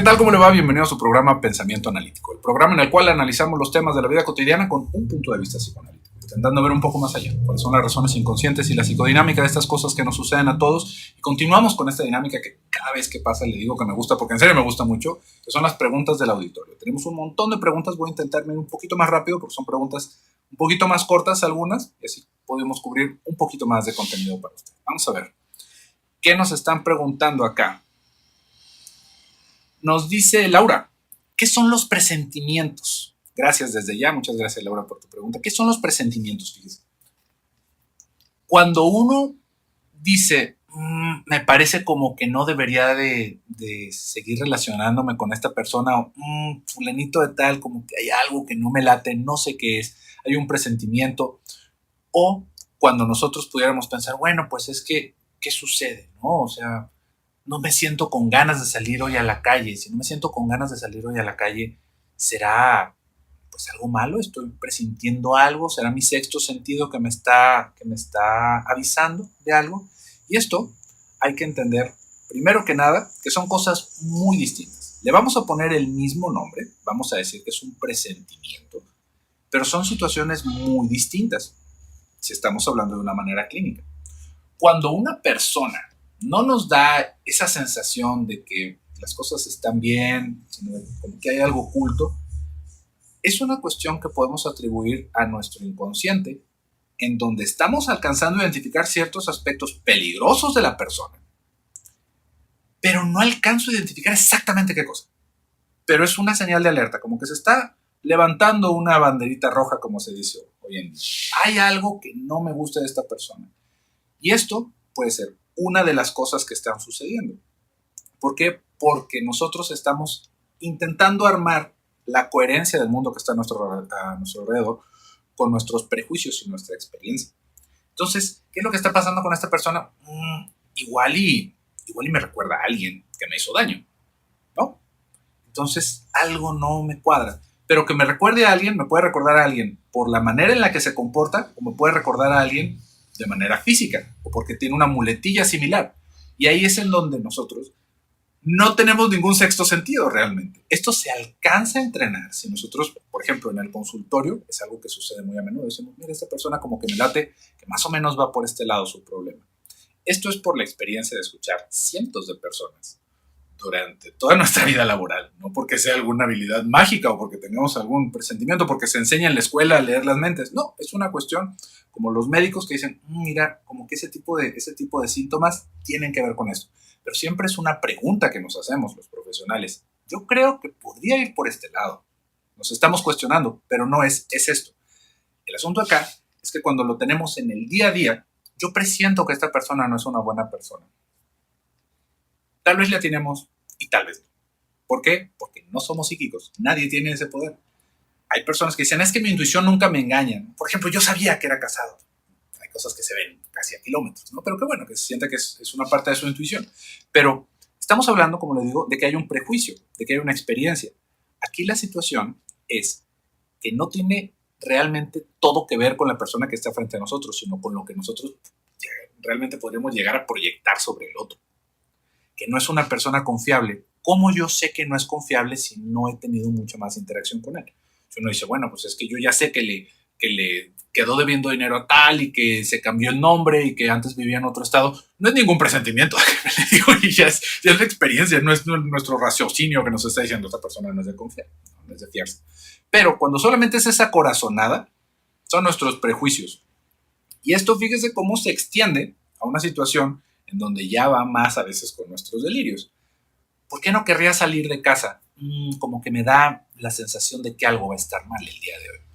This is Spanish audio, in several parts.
tal? ¿Cómo le va? Bienvenido a su programa Pensamiento Analítico, el programa en el cual analizamos los temas de la vida cotidiana con un punto de vista psicoanalítico, intentando ver un poco más allá, cuáles son las razones inconscientes y la psicodinámica de estas cosas que nos suceden a todos. Y continuamos con esta dinámica que cada vez que pasa le digo que me gusta, porque en serio me gusta mucho, que son las preguntas del auditorio. Tenemos un montón de preguntas, voy a intentar ir un poquito más rápido porque son preguntas un poquito más cortas algunas, y así podemos cubrir un poquito más de contenido para usted. Vamos a ver, ¿qué nos están preguntando acá? Nos dice Laura, ¿qué son los presentimientos? Gracias desde ya, muchas gracias Laura por tu pregunta. ¿Qué son los presentimientos? Fíjese. Cuando uno dice, me parece como que no debería de seguir relacionándome con esta persona, o fulanito de tal, como que hay algo que no me late, no sé qué es, hay un presentimiento. O cuando nosotros pudiéramos pensar, bueno, pues es que, ¿qué sucede? ¿No? O sea, no me siento con ganas de salir hoy a la calle. Si no me siento con ganas de salir hoy a la calle, ¿será pues algo malo? ¿Estoy presintiendo algo? ¿Será mi sexto sentido que me está avisando de algo? Y esto hay que entender, primero que nada, que son cosas muy distintas. Le vamos a poner el mismo nombre, vamos a decir que es un presentimiento, pero son situaciones muy distintas si estamos hablando de una manera clínica. Cuando una persona no nos da esa sensación de que las cosas están bien, sino como que hay algo oculto, es una cuestión que podemos atribuir a nuestro inconsciente, en donde estamos alcanzando a identificar ciertos aspectos peligrosos de la persona, pero no alcanzo a identificar exactamente qué cosa. Pero es una señal de alerta, como que se está levantando una banderita roja, como se dice hoy en día. Hay algo que no me gusta de esta persona. Y esto puede ser una de las cosas que están sucediendo. ¿Por qué? Porque nosotros estamos intentando armar la coherencia del mundo que está a nuestro alrededor con nuestros prejuicios y nuestra experiencia. Entonces, ¿qué es lo que está pasando con esta persona? Igual y me recuerda a alguien que me hizo daño, ¿no? Entonces, algo no me cuadra. Pero que me recuerde a alguien, me puede recordar a alguien por la manera en la que se comporta, o me puede recordar a alguien de manera física, o porque tiene una muletilla similar. Y ahí es en donde nosotros no tenemos ningún sexto sentido realmente. Esto se alcanza a entrenar. Si nosotros, por ejemplo, en el consultorio, es algo que sucede muy a menudo, decimos, mira, esta persona como que me late, que más o menos va por este lado su problema. Esto es por la experiencia de escuchar cientos de personas durante toda nuestra vida laboral, no porque sea alguna habilidad mágica o porque tengamos algún presentimiento, porque se enseña en la escuela a leer las mentes. No, es una cuestión como los médicos que dicen, mira, como que ese tipo de síntomas tienen que ver con esto. Pero siempre es una pregunta que nos hacemos los profesionales. Yo creo que podría ir por este lado. Nos estamos cuestionando, pero no es esto. El asunto acá es que cuando lo tenemos en el día a día, yo presiento que esta persona no es una buena persona. Tal vez la tenemos y tal vez no. ¿Por qué? Porque no somos psíquicos. Nadie tiene ese poder. Hay personas que dicen, es que mi intuición nunca me engaña. Por ejemplo, yo sabía que era casado. Hay cosas que se ven casi a kilómetros, ¿no? Pero qué bueno, que se sienta que es una parte de su intuición. Pero estamos hablando, como le digo, de que hay un prejuicio, de que hay una experiencia. Aquí la situación es que no tiene realmente todo que ver con la persona que está frente a nosotros, sino con lo que nosotros realmente podríamos llegar a proyectar sobre el otro. Que no es una persona confiable. ¿Cómo yo sé que no es confiable si no he tenido mucha más interacción con él? Si uno dice, bueno, pues es que yo ya sé que le quedó debiendo dinero a tal y que se cambió el nombre y que antes vivía en otro estado, no es ningún presentimiento, le digo, y ya es la experiencia, no es nuestro raciocinio que nos está diciendo esta persona no es de confiar, no es de fiarse. Pero cuando solamente es esa corazonada, son nuestros prejuicios. Y esto, fíjese cómo se extiende a una situación en donde ya va más a veces con nuestros delirios. ¿Por qué no querría salir de casa? Como que me da la sensación de que algo va a estar mal el día de hoy.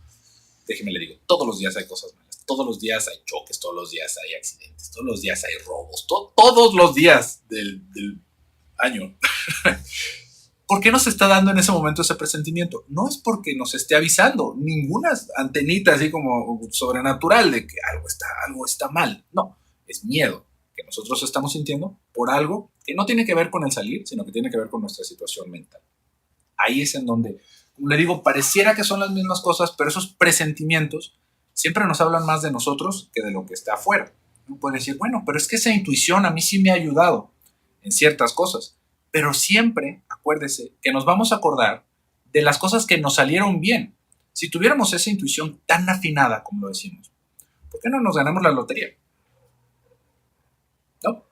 Déjeme le digo, todos los días hay cosas malas, todos los días hay choques, todos los días hay accidentes, todos los días hay robos, todos los días del año. ¿Por qué nos está dando en ese momento ese presentimiento? No es porque nos esté avisando, ninguna antenita así como sobrenatural de que algo está mal. No, es miedo que nosotros estamos sintiendo por algo que no tiene que ver con el salir, sino que tiene que ver con nuestra situación mental. Ahí es en donde, como le digo, pareciera que son las mismas cosas, pero esos presentimientos siempre nos hablan más de nosotros que de lo que está afuera. Uno puede decir, bueno, pero es que esa intuición a mí sí me ha ayudado en ciertas cosas, Pero siempre, acuérdese, que nos vamos a acordar de las cosas que nos salieron bien. Si tuviéramos esa intuición tan afinada, como lo decimos, ¿por qué no nos ganamos la lotería? ¿No?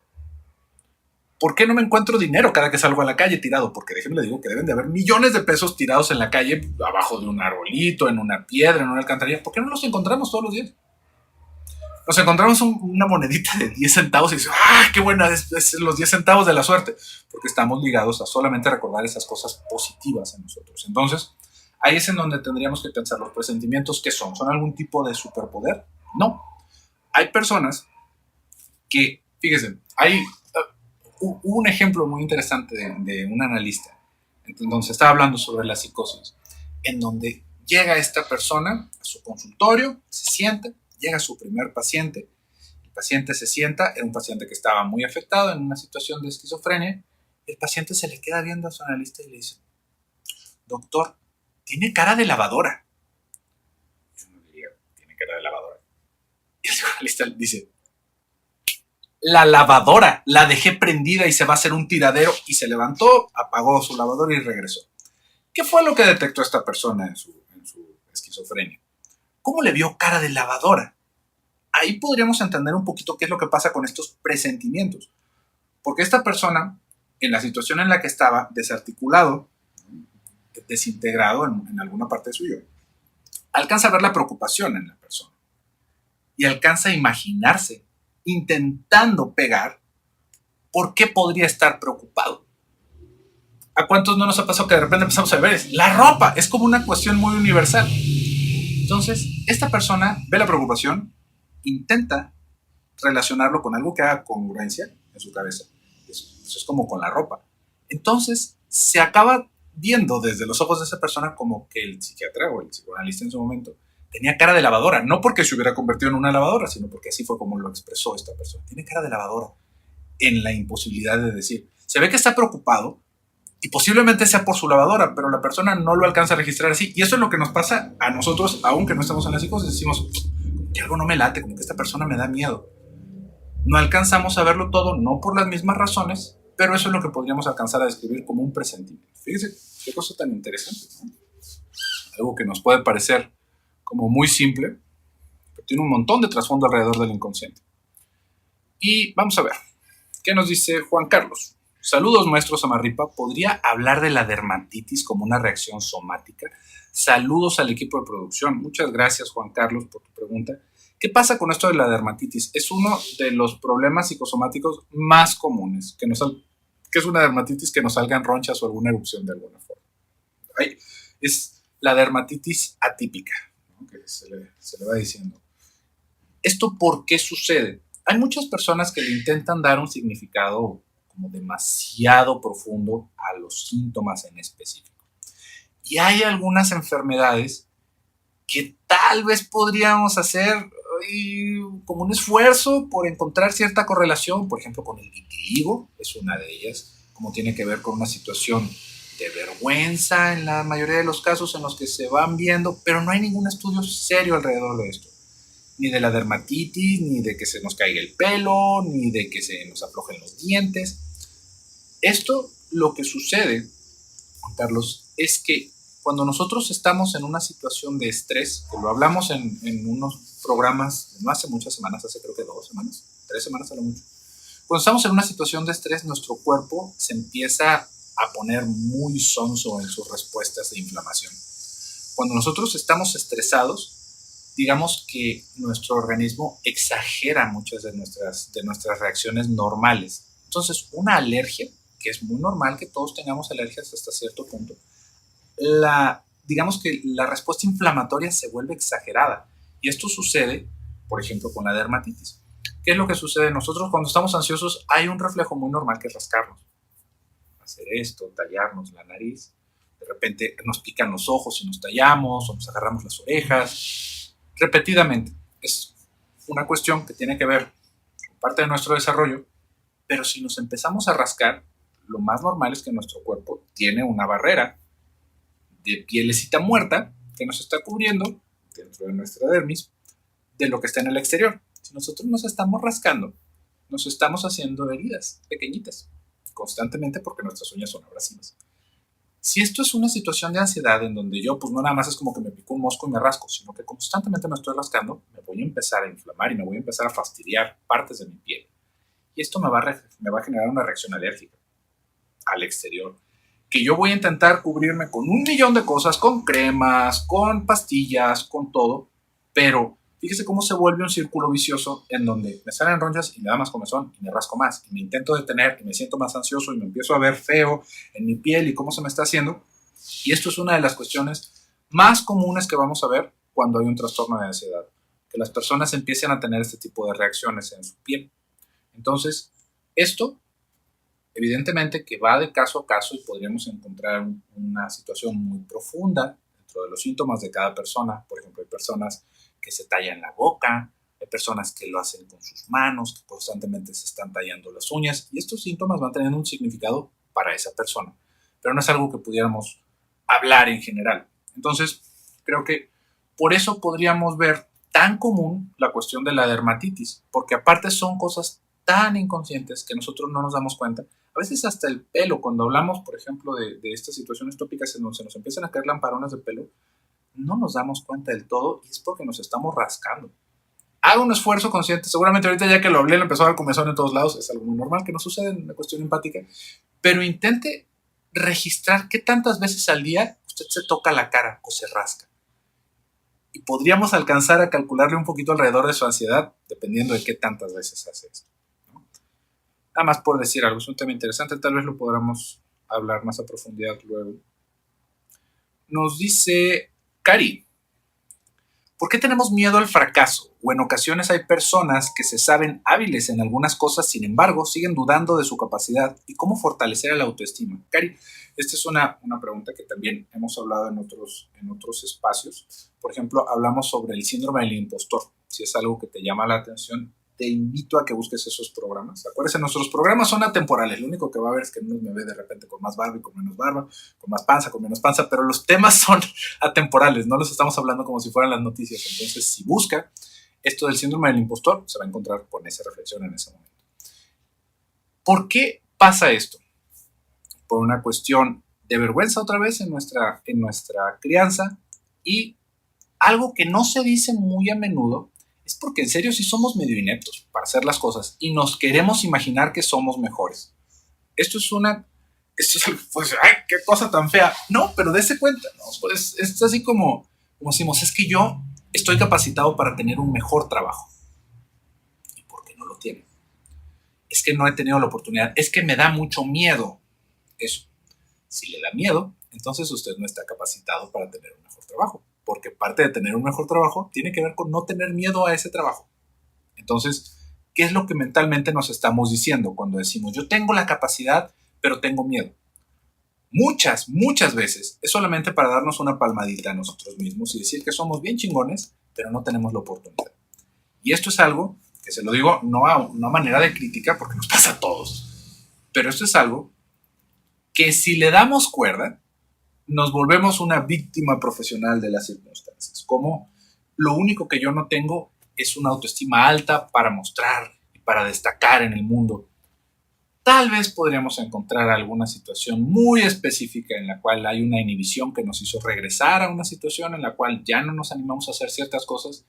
¿Por qué no me encuentro dinero cada que salgo a la calle tirado? Porque déjenme le digo que deben de haber millones de pesos tirados en la calle, abajo de un arbolito, en una piedra, en una alcantarilla. ¿Por qué no los encontramos todos los días? Nos encontramos una monedita de 10 centavos y dices, ¡ah, qué buena! Es los 10 centavos de la suerte. Porque estamos ligados a solamente recordar esas cosas positivas en nosotros. Entonces, ahí es en donde tendríamos que pensar los presentimientos. ¿Qué son? ¿Son algún tipo de superpoder? No. Hay personas que, fíjense, hay un ejemplo muy interesante de un analista, entonces estaba hablando sobre la psicosis, en donde llega esta persona a su consultorio, se sienta, llega su primer paciente, el paciente se sienta, era un paciente que estaba muy afectado en una situación de esquizofrenia, el paciente se le queda viendo a su analista y le dice, doctor, tiene cara de lavadora. Y uno diría, tiene cara de lavadora. Y el analista dice, la lavadora, la dejé prendida y se va a hacer un tiradero, y se levantó, apagó su lavadora y regresó. ¿Qué fue lo que detectó esta persona en su esquizofrenia? ¿Cómo le vio cara de lavadora? Ahí podríamos entender un poquito qué es lo que pasa con estos presentimientos. Porque esta persona, en la situación en la que estaba, desarticulado, desintegrado en alguna parte de su yo, alcanza a ver la preocupación en la persona y alcanza a imaginarse intentando pegar por qué podría estar preocupado. ¿A cuántos no nos ha pasado que de repente empezamos a ver la ropa? Es como una cuestión muy universal. Entonces, esta persona ve la preocupación, intenta relacionarlo con algo que haga congruencia en su cabeza. Eso es como con la ropa. Entonces, se acaba viendo desde los ojos de esa persona como que el psiquiatra o el psicoanalista en su momento tenía cara de lavadora, no porque se hubiera convertido en una lavadora, sino porque así fue como lo expresó esta persona. Tiene cara de lavadora, en la imposibilidad de decir. Se ve que está preocupado y posiblemente sea por su lavadora, pero la persona no lo alcanza a registrar así. Y eso es lo que nos pasa a nosotros, aunque no estamos en la psicosis. Decimos que algo no me late, como que esta persona me da miedo. No alcanzamos a verlo todo, no por las mismas razones, pero eso es lo que podríamos alcanzar a describir como un presentimiento. Fíjense qué cosa tan interesante, ¿no? Algo que nos puede parecer como muy simple, pero tiene un montón de trasfondo alrededor del inconsciente. Y vamos a ver, ¿qué nos dice Juan Carlos? Saludos, maestro Samarripa. ¿Podría hablar de la dermatitis como una reacción somática? Saludos al equipo de producción. Muchas gracias, Juan Carlos, por tu pregunta. ¿Qué pasa con esto de la dermatitis? Es uno de los problemas psicosomáticos más comunes, que es una dermatitis que nos salgan ronchas o alguna erupción de alguna forma. Es la dermatitis atípica, ¿no? Que se le va diciendo. ¿Esto por qué sucede? Hay muchas personas que le intentan dar un significado como demasiado profundo a los síntomas en específico. Y hay algunas enfermedades que tal vez podríamos hacer como un esfuerzo por encontrar cierta correlación, por ejemplo, con el vitiligo, es una de ellas, como tiene que ver con una situación de vergüenza en la mayoría de los casos en los que se van viendo, pero no hay ningún estudio serio alrededor de esto. Ni de la dermatitis, ni de que se nos caiga el pelo, ni de que se nos aflojen los dientes. Esto, lo que sucede, Juan Carlos, es que cuando nosotros estamos en una situación de estrés, que lo hablamos en unos programas, no hace muchas semanas, hace creo que 2 semanas, 3 semanas a lo mucho. Cuando estamos en una situación de estrés, nuestro cuerpo se empieza a poner muy sonso en sus respuestas de inflamación. Cuando nosotros estamos estresados, digamos que nuestro organismo exagera muchas de nuestras reacciones normales. Entonces, una alergia, que es muy normal que todos tengamos alergias hasta cierto punto, digamos que la respuesta inflamatoria se vuelve exagerada. Y esto sucede, por ejemplo, con la dermatitis. ¿Qué es lo que sucede? Nosotros cuando estamos ansiosos hay un reflejo muy normal que es rascarnos. Hacer esto, tallarnos la nariz. De repente nos pican los ojos y nos tallamos o nos agarramos las orejas. Repetidamente. Es una cuestión que tiene que ver con parte de nuestro desarrollo, pero si nos empezamos a rascar, lo más normal es que nuestro cuerpo tiene una barrera de pielecita muerta que nos está cubriendo dentro de nuestra dermis de lo que está en el exterior. Si nosotros nos estamos rascando, nos estamos haciendo heridas pequeñitas, constantemente porque nuestras uñas son abrasivas. Si esto es una situación de ansiedad en donde yo, pues no nada más es como que me pico un mosco y me rasco, sino que constantemente me estoy rascando, me voy a empezar a inflamar y me voy a empezar a fastidiar partes de mi piel. Y esto me va a generar una reacción alérgica al exterior, que yo voy a intentar cubrirme con un millón de cosas, con cremas, con pastillas, con todo, pero fíjese cómo se vuelve un círculo vicioso en donde me salen ronchas y me da más comezón y me rasco más y me intento detener y me siento más ansioso y me empiezo a ver feo en mi piel y cómo se me está haciendo. Y esto es una de las cuestiones más comunes que vamos a ver cuando hay un trastorno de ansiedad, que las personas empiecen a tener este tipo de reacciones en su piel. Entonces, esto evidentemente que va de caso a caso y podríamos encontrar una situación muy profunda dentro de los síntomas de cada persona. Por ejemplo, hay personas que se tallan la boca, hay personas que lo hacen con sus manos, que constantemente se están tallando las uñas, y estos síntomas van teniendo un significado para esa persona, pero no es algo que pudiéramos hablar en general. Entonces, creo que por eso podríamos ver tan común la cuestión de la dermatitis, porque aparte son cosas tan inconscientes que nosotros no nos damos cuenta. A veces hasta el pelo, cuando hablamos, por ejemplo, de estas situaciones tópicas en donde se nos empiezan a caer lamparones de pelo, no nos damos cuenta del todo y es porque nos estamos rascando. Haga un esfuerzo consciente, seguramente ahorita ya que lo hablé, le empezó a dar comezón en todos lados, es algo muy normal que no sucede en la cuestión empática, pero intente registrar qué tantas veces al día usted se toca la cara o se rasca. Y podríamos alcanzar a calcularle un poquito alrededor de su ansiedad, dependiendo de qué tantas veces hace esto. Nada más por decir algo, es un tema interesante, tal vez lo podamos hablar más a profundidad luego. Nos dice Cari, ¿por qué tenemos miedo al fracaso? O en ocasiones hay personas que se saben hábiles en algunas cosas, sin embargo, siguen dudando de su capacidad y cómo fortalecer la autoestima. Cari, esta es una pregunta que también hemos hablado en otros espacios. Por ejemplo, hablamos sobre el síndrome del impostor. Si es algo que te llama la atención, te invito a que busques esos programas. Acuérdense, nuestros programas son atemporales. Lo único que va a haber es que uno me ve de repente con más barba y con menos barba, con más panza, con menos panza, pero los temas son atemporales, no los estamos hablando como si fueran las noticias. Entonces, si busca esto del síndrome del impostor, se va a encontrar con esa reflexión en ese momento. ¿Por qué pasa esto? Por una cuestión de vergüenza otra vez en nuestra crianza y algo que no se dice muy a menudo es porque en serio sí somos medio ineptos para hacer las cosas y nos queremos imaginar que somos mejores. Esto es pues, ¡ay, qué cosa tan fea! No, pero dése cuenta, ¿no? Pues es así como decimos, es que yo estoy capacitado para tener un mejor trabajo. ¿Y por qué no lo tiene? Es que no he tenido la oportunidad, es que me da mucho miedo eso. Si le da miedo, entonces usted no está capacitado para tener un mejor trabajo, porque parte de tener un mejor trabajo tiene que ver con no tener miedo a ese trabajo. Entonces, ¿qué es lo que mentalmente nos estamos diciendo cuando decimos yo tengo la capacidad, pero tengo miedo? Muchas veces es solamente para darnos una palmadita a nosotros mismos y decir que somos bien chingones, pero no tenemos la oportunidad. Y esto es algo que se lo digo no a una manera de crítica, porque nos pasa a todos, pero esto es algo que si le damos cuerda, nos volvemos una víctima profesional de las circunstancias. Como lo único que yo no tengo es una autoestima alta para mostrar y para destacar en el mundo. Tal vez podríamos encontrar alguna situación muy específica en la cual hay una inhibición que nos hizo regresar a una situación en la cual ya no nos animamos a hacer ciertas cosas,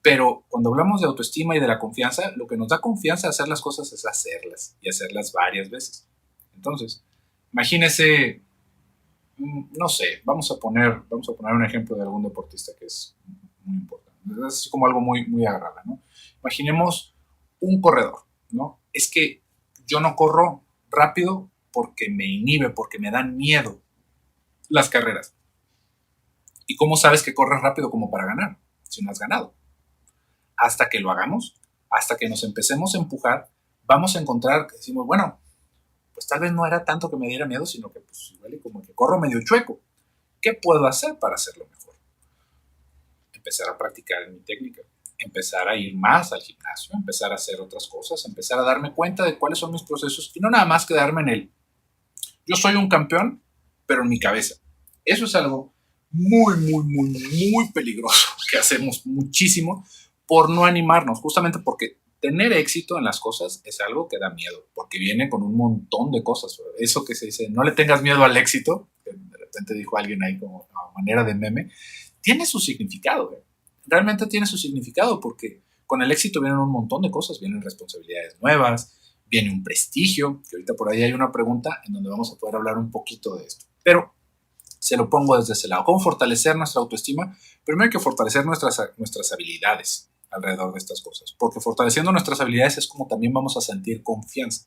pero cuando hablamos de autoestima y de la confianza, lo que nos da confianza a hacer las cosas es hacerlas y hacerlas varias veces. Entonces, imagínese, no sé, vamos a poner un ejemplo de algún deportista que es muy importante. Es como algo muy, muy agradable, ¿no? Imaginemos un corredor, ¿no? Es que yo no corro rápido porque me inhibe, porque me dan miedo las carreras. ¿Y cómo sabes que corres rápido como para ganar? Si no has ganado. Hasta que lo hagamos, hasta que nos empecemos a empujar, vamos a encontrar que decimos, bueno, pues tal vez no era tanto que me diera miedo, sino que pues igual como que corro medio chueco. ¿Qué puedo hacer para hacerlo mejor? Empezar a practicar en mi técnica, empezar a ir más al gimnasio, empezar a hacer otras cosas, empezar a darme cuenta de cuáles son mis procesos y no nada más quedarme en el yo soy un campeón, pero en mi cabeza. Eso es algo muy, muy, muy, muy peligroso que hacemos muchísimo por no animarnos, justamente porque tener éxito en las cosas es algo que da miedo, porque viene con un montón de cosas. Eso que se dice, no le tengas miedo al éxito, que de repente dijo alguien ahí como a manera de meme, tiene su significado. Realmente tiene su significado, porque con el éxito vienen un montón de cosas, vienen responsabilidades nuevas, viene un prestigio, que ahorita por ahí hay una pregunta en donde vamos a poder hablar un poquito de esto. Pero se lo pongo desde ese lado. ¿Cómo fortalecer nuestra autoestima? Primero hay que fortalecer nuestras habilidades alrededor de estas cosas, porque fortaleciendo nuestras habilidades es como también vamos a sentir confianza.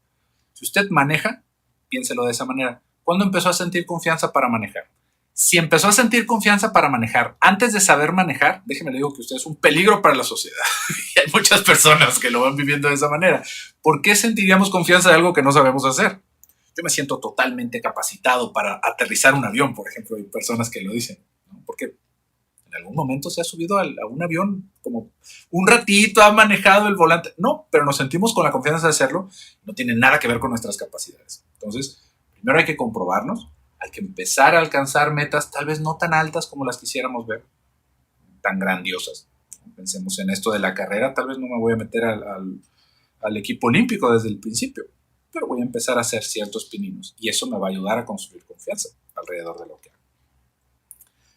Si usted maneja, piénselo de esa manera. ¿Cuándo empezó a sentir confianza para manejar? Si empezó a sentir confianza para manejar antes de saber manejar, déjeme le digo que usted es un peligro para la sociedad. Y hay muchas personas que lo van viviendo de esa manera. ¿Por qué sentiríamos confianza de algo que no sabemos hacer? Yo me siento totalmente capacitado para aterrizar un avión, por ejemplo. Hay personas que lo dicen, ¿no? Porque en algún momento se ha subido a un avión, como un ratito ha manejado el volante. No, pero nos sentimos con la confianza de hacerlo. No tiene nada que ver con nuestras capacidades. Entonces, primero hay que comprobarnos, hay que empezar a alcanzar metas tal vez no tan altas como las quisiéramos ver, tan grandiosas. Pensemos en esto de la carrera, tal vez no me voy a meter al equipo olímpico desde el principio, pero voy a empezar a hacer ciertos pininos y eso me va a ayudar a construir confianza alrededor de lo que hago.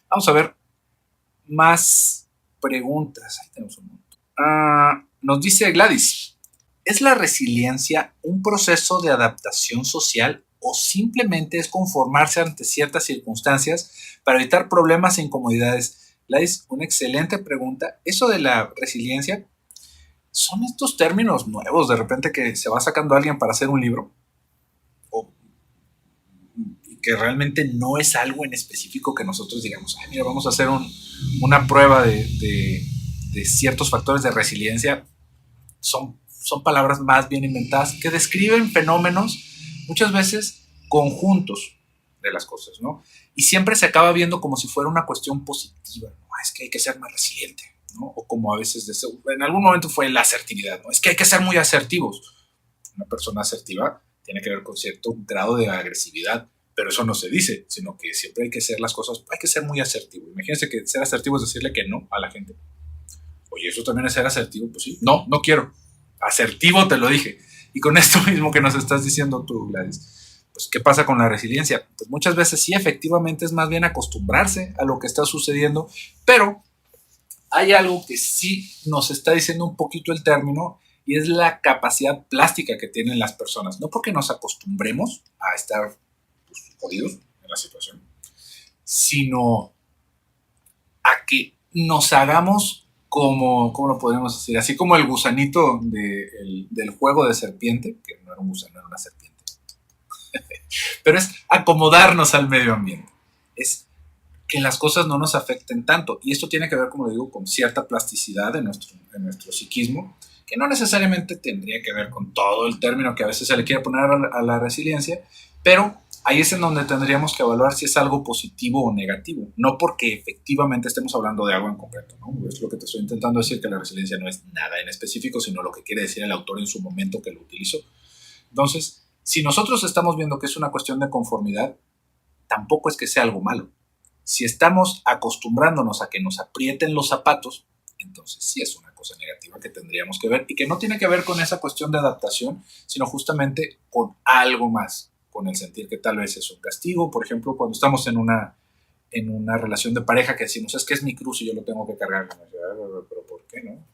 Vamos a ver más preguntas. Ahí tenemos un montón. Nos dice Gladys, ¿es la resiliencia un proceso de adaptación social o simplemente es conformarse ante ciertas circunstancias para evitar problemas e incomodidades? Gladys, una excelente pregunta. Eso de la resiliencia, son estos términos nuevos de repente que se va sacando alguien para hacer un libro, o que realmente no es algo en específico que nosotros digamos, mira, vamos a hacer una prueba de ciertos factores de resiliencia. Son palabras más bien inventadas que describen fenómenos, muchas veces conjuntos de las cosas, ¿no? Y siempre se acaba viendo como si fuera una cuestión positiva, ¿no? Es que hay que ser más resiliente, ¿no? O como a veces en algún momento fue la asertividad, ¿no? Es que hay que ser muy asertivos. Una persona asertiva tiene que ver con cierto grado de agresividad, pero eso no se dice, sino que siempre hay que hacer las cosas, hay que ser muy asertivo. Imagínense que ser asertivo es decirle que no a la gente. Oye, ¿eso también es ser asertivo? Pues sí, no quiero. Asertivo te lo dije. Y con esto mismo que nos estás diciendo tú, Gladys, pues ¿qué pasa con la resiliencia? Pues muchas veces sí, efectivamente es más bien acostumbrarse a lo que está sucediendo, pero hay algo que sí nos está diciendo un poquito el término y es la capacidad plástica que tienen las personas. No porque nos acostumbremos a estar pues, jodidos en la situación, sino a que nos hagamos como, ¿cómo lo podemos decir? Así como el gusanito del juego de serpiente, que no era un gusano, era una serpiente. Pero es acomodarnos al medio ambiente. Es que las cosas no nos afecten tanto. Y esto tiene que ver, como digo, con cierta plasticidad de nuestro psiquismo, que no necesariamente tendría que ver con todo el término que a veces se le quiere poner a la resiliencia, pero ahí es en donde tendríamos que evaluar si es algo positivo o negativo, no porque efectivamente estemos hablando de algo en concreto, ¿no? Es lo que te estoy intentando decir, que la resiliencia no es nada en específico, sino lo que quiere decir el autor en su momento que lo utilizó. Entonces, si nosotros estamos viendo que es una cuestión de conformidad, tampoco es que sea algo malo. Si estamos acostumbrándonos a que nos aprieten los zapatos, entonces sí es una cosa negativa que tendríamos que ver y que no tiene que ver con esa cuestión de adaptación, sino justamente con algo más, con el sentir que tal vez es un castigo. Por ejemplo, cuando estamos en una relación de pareja que decimos, es que es mi cruz y yo lo tengo que cargar. Pero ¿por qué no?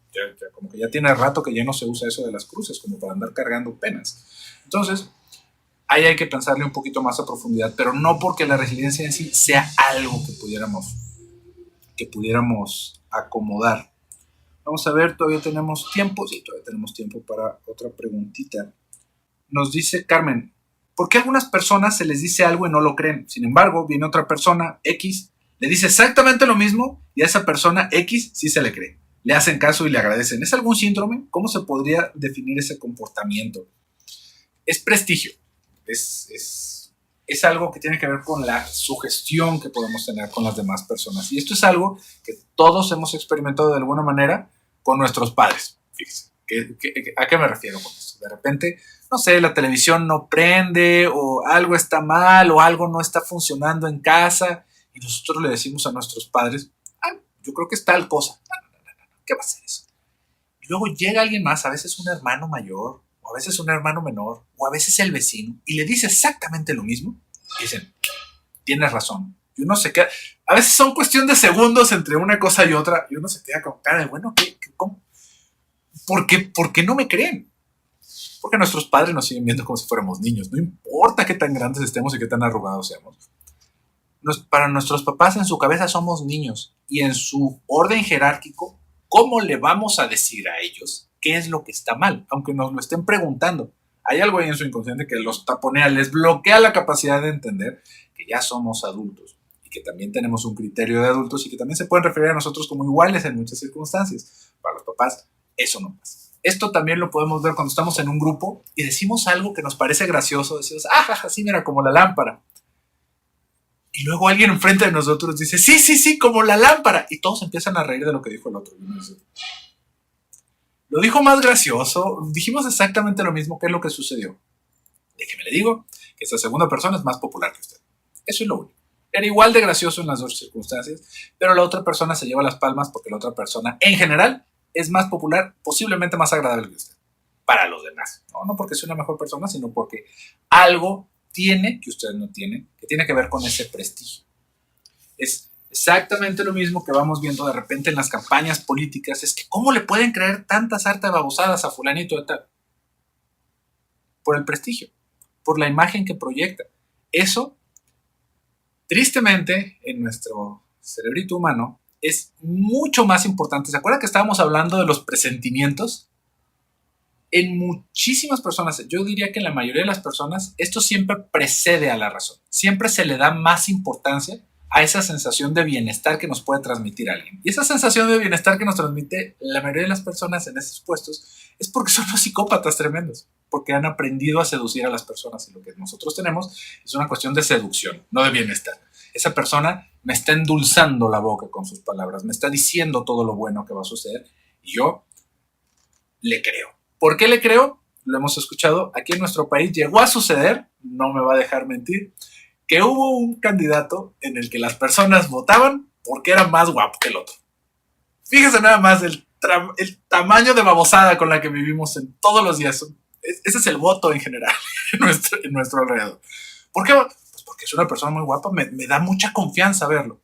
Como que ya tiene rato que ya no se usa eso de las cruces, como para andar cargando penas. Entonces, ahí hay que pensarle un poquito más a profundidad, pero no porque la resiliencia en sí sea algo que pudiéramos acomodar. Vamos a ver, todavía tenemos tiempo. Sí, todavía tenemos tiempo para otra preguntita. Nos dice Carmen, ¿por qué a algunas personas se les dice algo y no lo creen? Sin embargo, viene otra persona, X, le dice exactamente lo mismo y a esa persona X sí se le cree. Le hacen caso y le agradecen. ¿Es algún síndrome? ¿Cómo se podría definir ese comportamiento? Es prestigio. Es algo que tiene que ver con la sugestión que podemos tener con las demás personas. Y esto es algo que todos hemos experimentado de alguna manera con nuestros padres. Fíjense, ¿a qué me refiero con esto? De repente, no sé, la televisión no prende o algo está mal o algo no está funcionando en casa y nosotros le decimos a nuestros padres, yo creo que es tal cosa. No, ¿qué va a ser eso? Y luego llega alguien más, a veces un hermano mayor, o a veces un hermano menor, o a veces el vecino, y le dice exactamente lo mismo, y dicen, tienes razón. Y uno se queda, a veces son cuestión de segundos entre una cosa y otra, y uno se queda con cara de, bueno, ¿cómo? ¿Por qué no me creen? Porque nuestros padres nos siguen viendo como si fuéramos niños, no importa qué tan grandes estemos y qué tan arrugados seamos. Para nuestros papás en su cabeza somos niños, y en su orden jerárquico, ¿cómo le vamos a decir a ellos qué es lo que está mal? Aunque nos lo estén preguntando. Hay algo ahí en su inconsciente que los taponea, les bloquea la capacidad de entender que ya somos adultos y que también tenemos un criterio de adultos y que también se pueden referir a nosotros como iguales en muchas circunstancias. Para los papás, eso no pasa. Esto también lo podemos ver cuando estamos en un grupo y decimos algo que nos parece gracioso. Decimos, sí, mira, como la lámpara. Y luego alguien enfrente de nosotros dice, sí, como la lámpara. Y todos empiezan a reír de lo que dijo el otro. Lo dijo más gracioso, dijimos exactamente lo mismo. ¿Qué es lo que sucedió? Déjeme le digo que esta segunda persona es más popular que usted. Eso es lo único. Era igual de gracioso en las dos circunstancias, pero la otra persona se lleva las palmas porque la otra persona, en general, es más popular, posiblemente más agradable que usted. Para los demás. No porque sea una mejor persona, sino porque algo tiene que usted no tiene, que tiene que ver con ese prestigio. Es exactamente lo mismo que vamos viendo de repente en las campañas políticas, es que ¿cómo le pueden creer tanta sarta de babosadas a fulanito de tal? Por el prestigio, por la imagen que proyecta. Eso, tristemente, en nuestro cerebrito humano, es mucho más importante. ¿Se acuerdan que estábamos hablando de los presentimientos? En muchísimas personas, yo diría que en la mayoría de las personas, esto siempre precede a la razón. Siempre se le da más importancia a esa sensación de bienestar que nos puede transmitir alguien. Y esa sensación de bienestar que nos transmite la mayoría de las personas en esos puestos es porque son los psicópatas tremendos, porque han aprendido a seducir a las personas. Y lo que nosotros tenemos es una cuestión de seducción, no de bienestar. Esa persona me está endulzando la boca con sus palabras, me está diciendo todo lo bueno que va a suceder y yo le creo. ¿Por qué le creo? Lo hemos escuchado. Aquí en nuestro país llegó a suceder, no me va a dejar mentir, que hubo un candidato en el que las personas votaban porque era más guapo que el otro. Fíjese nada más el tamaño de babosada con la que vivimos en todos los días. Ese es el voto en general en nuestro alrededor. ¿Por qué? Pues porque es una persona muy guapa, me da mucha confianza verlo.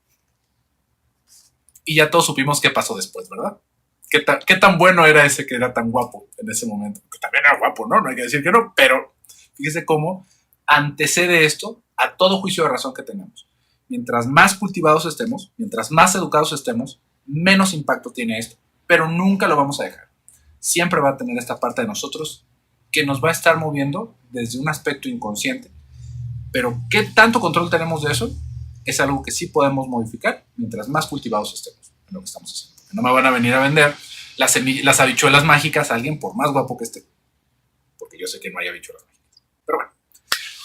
Y ya todos supimos qué pasó después, ¿verdad? ¿Qué tan bueno era ese que era tan guapo en ese momento? Que también era guapo, ¿no? No hay que decir que no, pero fíjese cómo antecede esto a todo juicio de razón que tengamos. Mientras más cultivados estemos, mientras más educados estemos, menos impacto tiene esto. Pero nunca lo vamos a dejar. Siempre va a tener esta parte de nosotros que nos va a estar moviendo desde un aspecto inconsciente. Pero ¿qué tanto control tenemos de eso? Es algo que sí podemos modificar mientras más cultivados estemos en lo que estamos haciendo. No me van a venir a vender las habichuelas mágicas a alguien por más guapo que esté. Porque yo sé que no hay habichuelas mágicas. Pero bueno,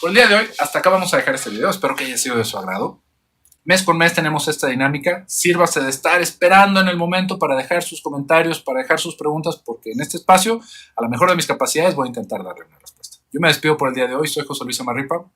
por el día de hoy, hasta acá vamos a dejar este video. Espero que haya sido de su agrado. Mes con mes tenemos esta dinámica. Sírvase de estar esperando en el momento para dejar sus comentarios, para dejar sus preguntas, porque en este espacio, a la mejor de mis capacidades, voy a intentar darle una respuesta. Yo me despido por el día de hoy. Soy José Luis Amarripa.